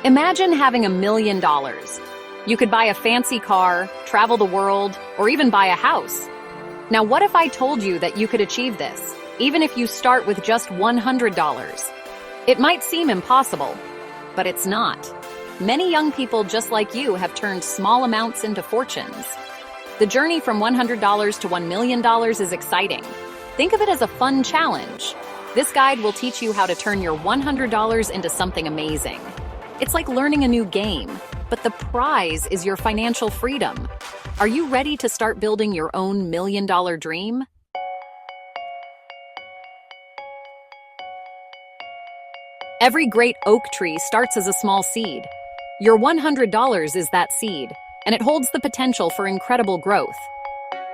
Imagine having $1 million. You could buy a fancy car, travel the world, or even buy a house. Now, what if I told you that you could achieve this, even if you start with just $100? It might seem impossible, but it's not. Many young people just like you have turned small amounts into fortunes. The journey from $100 to $1 million is exciting. Think of it as a fun challenge. This guide will teach you how to turn your $100 into something amazing. It's like learning a new game, but the prize is your financial freedom. Are you ready to start building your own $1 million dream? Every great oak tree starts as a small seed. Your $100 is that seed, and it holds the potential for incredible growth.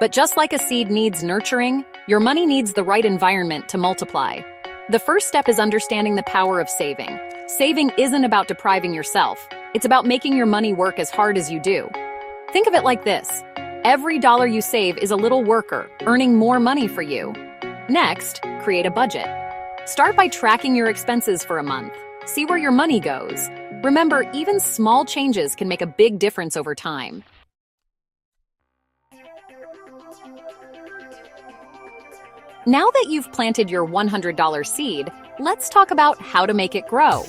But just like a seed needs nurturing, your money needs the right environment to multiply. The first step is understanding the power of saving. Saving isn't about depriving yourself. It's about making your money work as hard as you do. Think of it like this. Every dollar you save is a little worker, earning more money for you. Next, create a budget. Start by tracking your expenses for a month. See where your money goes. Remember, even small changes can make a big difference over time. Now that you've planted your $100 seed, let's talk about how to make it grow.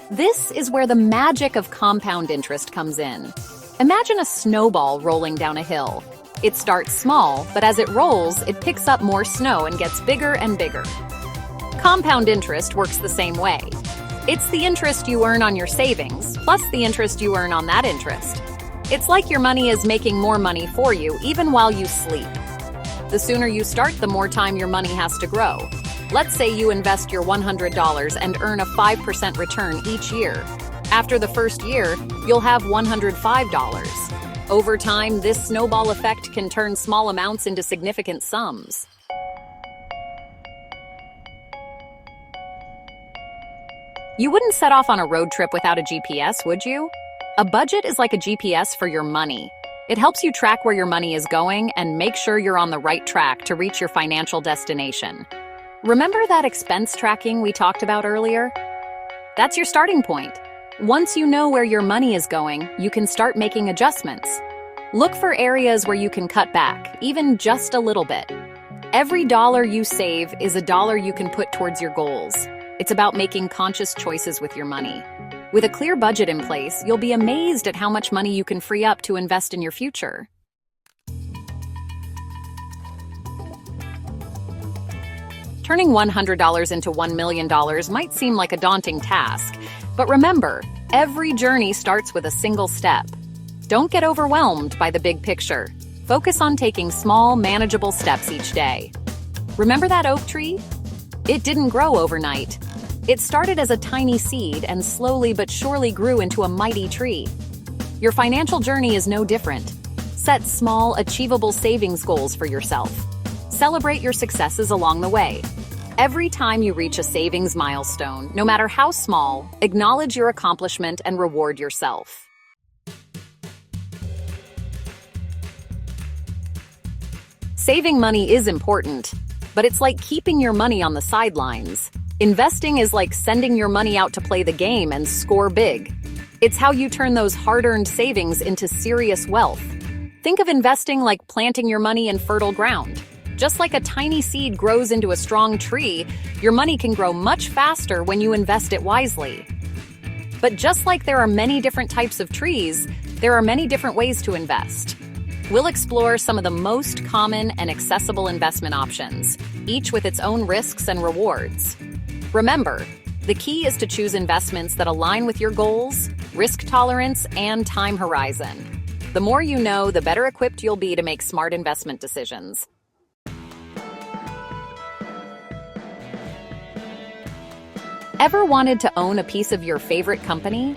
This is where the magic of compound interest comes in. Imagine a snowball rolling down a hill. It starts small, but as it rolls, it picks up more snow and gets bigger and bigger. Compound interest works the same way. It's the interest you earn on your savings, plus the interest you earn on that interest. It's like your money is making more money for you even while you sleep. The sooner you start, the more time your money has to grow. Let's say you invest your $100 and earn a 5% return each year. After the first year, you'll have $105. Over time, this snowball effect can turn small amounts into significant sums. You wouldn't set off on a road trip without a GPS, would you? A budget is like a GPS for your money. It helps you track where your money is going and make sure you're on the right track to reach your financial destination. Remember that expense tracking we talked about earlier? That's your starting point. Once you know where your money is going, you can start making adjustments. Look for areas where you can cut back, even just a little bit. Every dollar you save is a dollar you can put towards your goals. It's about making conscious choices with your money. With a clear budget in place, you'll be amazed at how much money you can free up to invest in your future. Turning $100 into $1 million might seem like a daunting task, but remember, every journey starts with a single step. Don't get overwhelmed by the big picture. Focus on taking small, manageable steps each day. Remember that oak tree? It didn't grow overnight. It started as a tiny seed and slowly but surely grew into a mighty tree. Your financial journey is no different. Set small, achievable savings goals for yourself. Celebrate your successes along the way. Every time you reach a savings milestone, no matter how small, acknowledge your accomplishment and reward yourself. Saving money is important, but it's like keeping your money on the sidelines. Investing is like sending your money out to play the game and score big. It's how you turn those hard-earned savings into serious wealth. Think of investing like planting your money in fertile ground. Just like a tiny seed grows into a strong tree, your money can grow much faster when you invest it wisely. But just like there are many different types of trees, there are many different ways to invest. We'll explore some of the most common and accessible investment options, each with its own risks and rewards. Remember, the key is to choose investments that align with your goals, risk tolerance, and time horizon. The more you know, the better equipped you'll be to make smart investment decisions. Ever wanted to own a piece of your favorite company?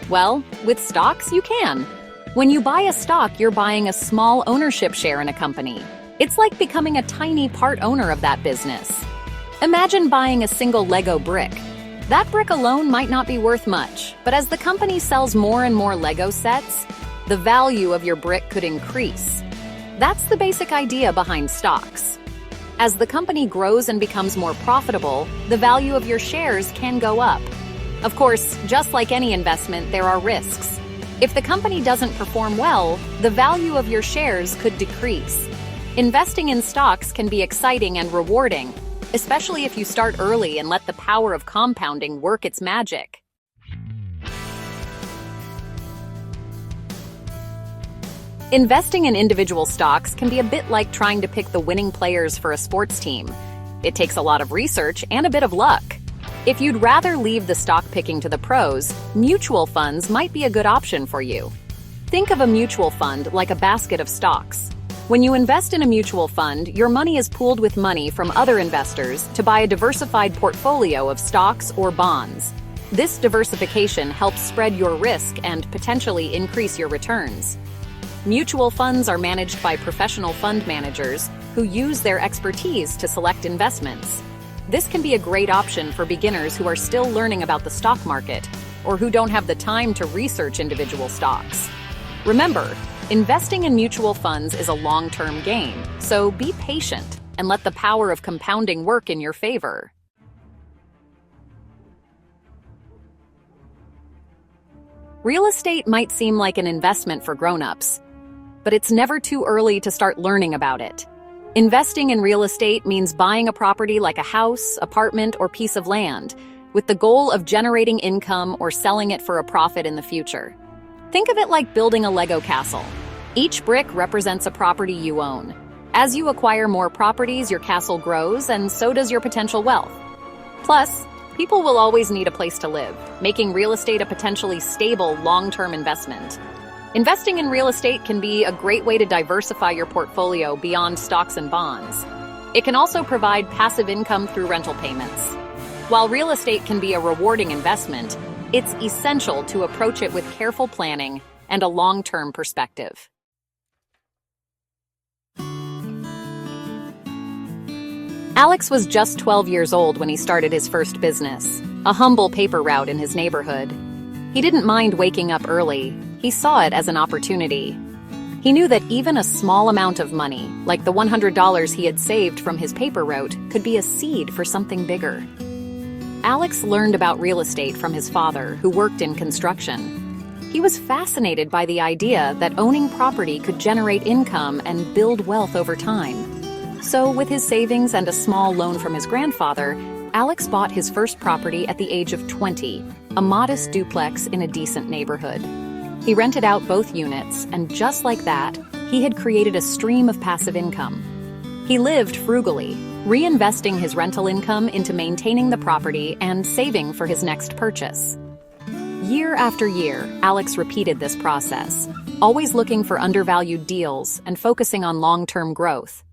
Well, with stocks, you can. When you buy a stock, you're buying a small ownership share in a company. It's like becoming a tiny part owner of that business. Imagine buying a single Lego brick. That brick alone might not be worth much, but as the company sells more and more Lego sets, the value of your brick could increase. That's the basic idea behind stocks. As the company grows and becomes more profitable, the value of your shares can go up. Of course, just like any investment, there are risks. If the company doesn't perform well, the value of your shares could decrease. Investing in stocks can be exciting and rewarding, especially if you start early and let the power of compounding work its magic. Investing in individual stocks can be a bit like trying to pick the winning players for a sports team. It takes a lot of research and a bit of luck. If you'd rather leave the stock picking to the pros, mutual funds might be a good option for you. Think of a mutual fund like a basket of stocks. When you invest in a mutual fund, your money is pooled with money from other investors to buy a diversified portfolio of stocks or bonds. This diversification helps spread your risk and potentially increase your returns. Mutual funds are managed by professional fund managers who use their expertise to select investments. This can be a great option for beginners who are still learning about the stock market or who don't have the time to research individual stocks. Remember, investing in mutual funds is a long-term game, so be patient and let the power of compounding work in your favor. Real estate might seem like an investment for grown-ups, but it's never too early to start learning about it. Investing in real estate means buying a property like a house, apartment, or piece of land, with the goal of generating income or selling it for a profit in the future. Think of it like building a Lego castle. Each brick represents a property you own. As you acquire more properties, your castle grows, and so does your potential wealth. Plus, people will always need a place to live, making real estate a potentially stable, long-term investment. Investing in real estate can be a great way to diversify your portfolio beyond stocks and bonds. It can also provide passive income through rental payments. While real estate can be a rewarding investment, it's essential to approach it with careful planning and a long-term perspective. Alex was just 12 years old when he started his first business, a humble paper route in his neighborhood. He didn't mind waking up early. He saw it as an opportunity. He knew that even a small amount of money, like the $100 he had saved from his paper route, could be a seed for something bigger. Alex learned about real estate from his father, who worked in construction. He was fascinated by the idea that owning property could generate income and build wealth over time. So, with his savings and a small loan from his grandfather, Alex bought his first property at the age of 20, a modest duplex in a decent neighborhood. He rented out both units, and just like that, he had created a stream of passive income. He lived frugally, reinvesting his rental income into maintaining the property and saving for his next purchase. Year after year, Alex repeated this process, always looking for undervalued deals and focusing on long-term growth.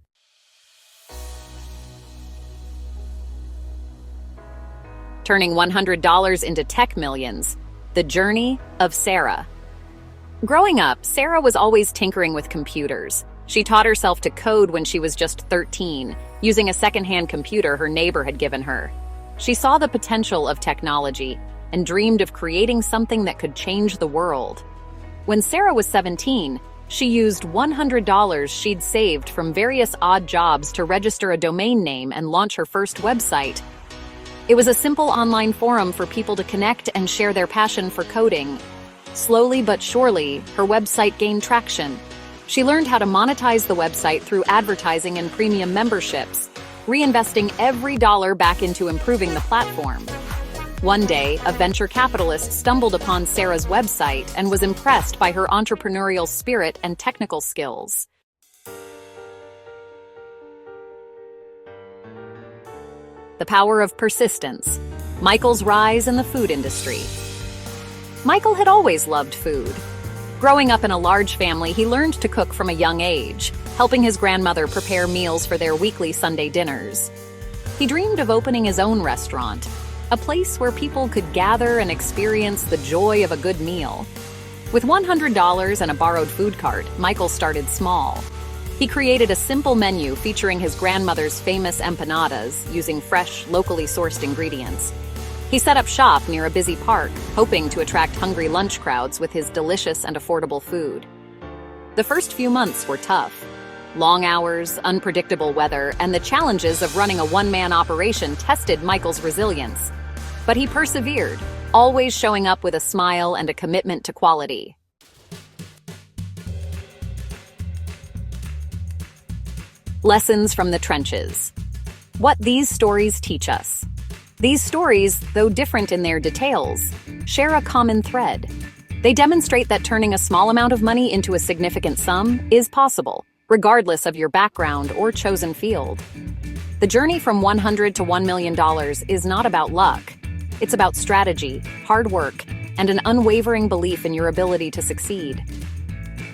Turning $100 into tech millions, the journey of Sarah. Growing up, Sarah was always tinkering with computers. She taught herself to code when she was just 13, using a secondhand computer her neighbor had given her. She saw the potential of technology and dreamed of creating something that could change the world. When Sarah was 17, she used $100 she'd saved from various odd jobs to register a domain name and launch her first website. It was a simple online forum for people to connect and share their passion for coding. Slowly but surely, her website gained traction. She learned how to monetize the website through advertising and premium memberships, reinvesting every dollar back into improving the platform. One day, a venture capitalist stumbled upon Sarah's website and was impressed by her entrepreneurial spirit and technical skills. The power of persistence. Michael's rise in the food industry. Michael had always loved food. Growing up in a large family, he learned to cook from a young age, helping his grandmother prepare meals for their weekly Sunday dinners. He dreamed of opening his own restaurant, a place where people could gather and experience the joy of a good meal. With $100 and a borrowed food cart, Michael started small. He created a simple menu featuring his grandmother's famous empanadas using fresh, locally sourced ingredients. He set up shop near a busy park, hoping to attract hungry lunch crowds with his delicious and affordable food. The first few months were tough. Long hours, unpredictable weather, and the challenges of running a one-man operation tested Michael's resilience. But he persevered, always showing up with a smile and a commitment to quality. Lessons from the trenches. What these stories teach us. These stories, though different in their details, share a common thread. They demonstrate that turning a small amount of money into a significant sum is possible, regardless of your background or chosen field. The journey from $100 to $1 million is not about luck. It's about strategy, hard work, and an unwavering belief in your ability to succeed.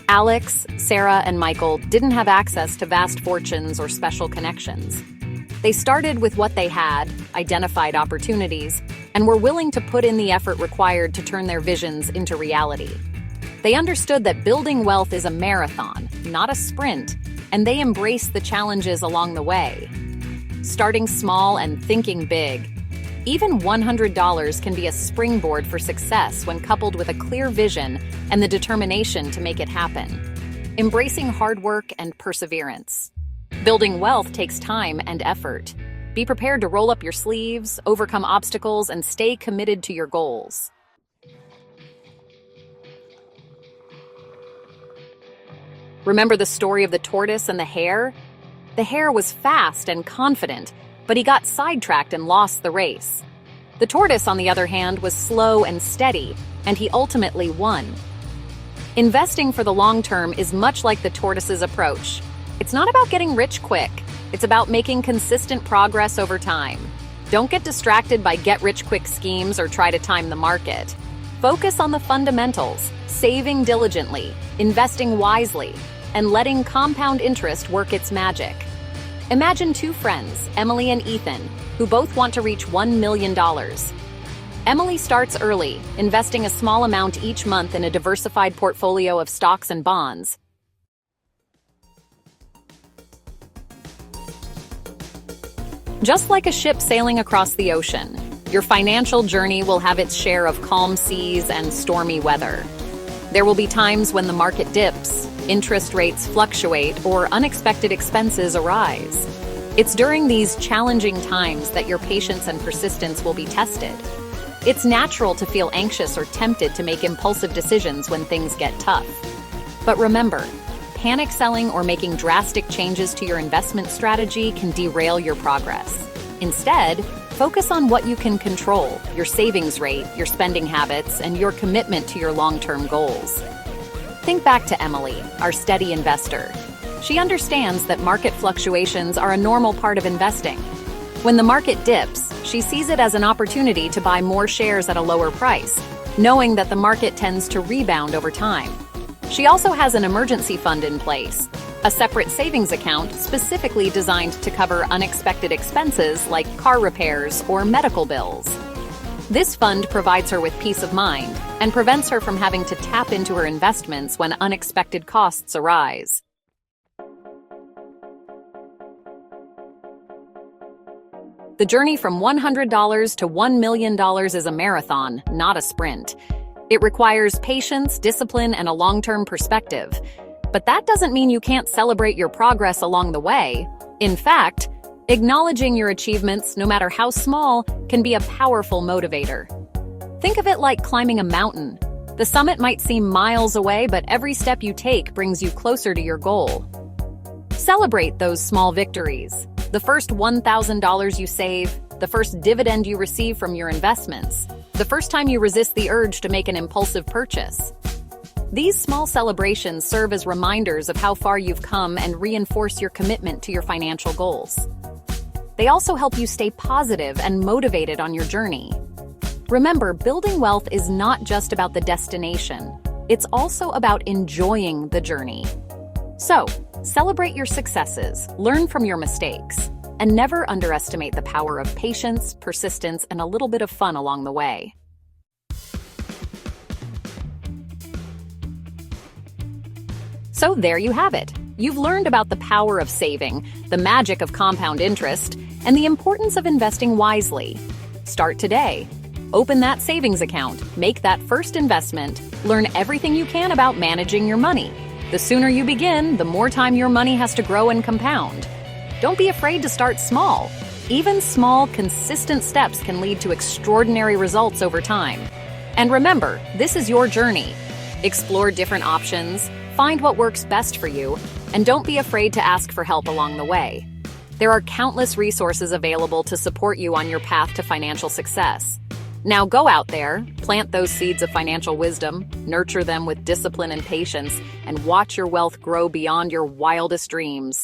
Alex, Sarah, and Michael didn't have access to vast fortunes or special connections. They started with what they had, identified opportunities, and were willing to put in the effort required to turn their visions into reality. They understood that building wealth is a marathon, not a sprint, and they embraced the challenges along the way. Starting small and thinking big, even $100 can be a springboard for success when coupled with a clear vision and the determination to make it happen. Embracing hard work and perseverance. Building wealth takes time and effort. Be prepared to roll up your sleeves, overcome obstacles, and stay committed to your goals. Remember the story of the tortoise and the hare? The hare was fast and confident, but he got sidetracked and lost the race. The tortoise, on the other hand, was slow and steady, and he ultimately won. Investing for the long term is much like the tortoise's approach. It's not about getting rich quick. It's about making consistent progress over time. Don't get distracted by get-rich-quick schemes or try to time the market. Focus on the fundamentals, saving diligently, investing wisely, and letting compound interest work its magic. Imagine two friends, Emily and Ethan, who both want to reach $1 million. Emily starts early, investing a small amount each month in a diversified portfolio of stocks and bonds. Just like a ship sailing across the ocean, your financial journey will have its share of calm seas and stormy weather. There will be times when the market dips, interest rates fluctuate, or unexpected expenses arise. It's during these challenging times that your patience and persistence will be tested. It's natural to feel anxious or tempted to make impulsive decisions when things get tough. But remember, panic selling or making drastic changes to your investment strategy can derail your progress. Instead, focus on what you can control: your savings rate, your spending habits, and your commitment to your long-term goals. Think back to Emily, our steady investor. She understands that market fluctuations are a normal part of investing. When the market dips, she sees it as an opportunity to buy more shares at a lower price, knowing that the market tends to rebound over time. She also has an emergency fund in place, a separate savings account specifically designed to cover unexpected expenses like car repairs or medical bills. This fund provides her with peace of mind and prevents her from having to tap into her investments when unexpected costs arise. The journey from $100 to $1 million is a marathon, not a sprint. It requires patience, discipline, and a long-term perspective. But that doesn't mean you can't celebrate your progress along the way. In fact, acknowledging your achievements, no matter how small, can be a powerful motivator. Think of it like climbing a mountain. The summit might seem miles away, but every step you take brings you closer to your goal. Celebrate those small victories. The first $1,000 you save, the first dividend you receive from your investments, the first time you resist the urge to make an impulsive purchase. These small celebrations serve as reminders of how far you've come and reinforce your commitment to your financial goals. They also help you stay positive and motivated on your journey. Remember, building wealth is not just about the destination. It's also about enjoying the journey. So, celebrate your successes, learn from your mistakes, and never underestimate the power of patience, persistence, and a little bit of fun along the way. So there you have it. You've learned about the power of saving, the magic of compound interest, and the importance of investing wisely. Start today. Open that savings account, make that first investment, learn everything you can about managing your money. The sooner you begin, the more time your money has to grow and compound. Don't be afraid to start small. Even small, consistent steps can lead to extraordinary results over time. And remember, this is your journey. Explore different options, find what works best for you, and don't be afraid to ask for help along the way. There are countless resources available to support you on your path to financial success. Now go out there, plant those seeds of financial wisdom, nurture them with discipline and patience, and watch your wealth grow beyond your wildest dreams.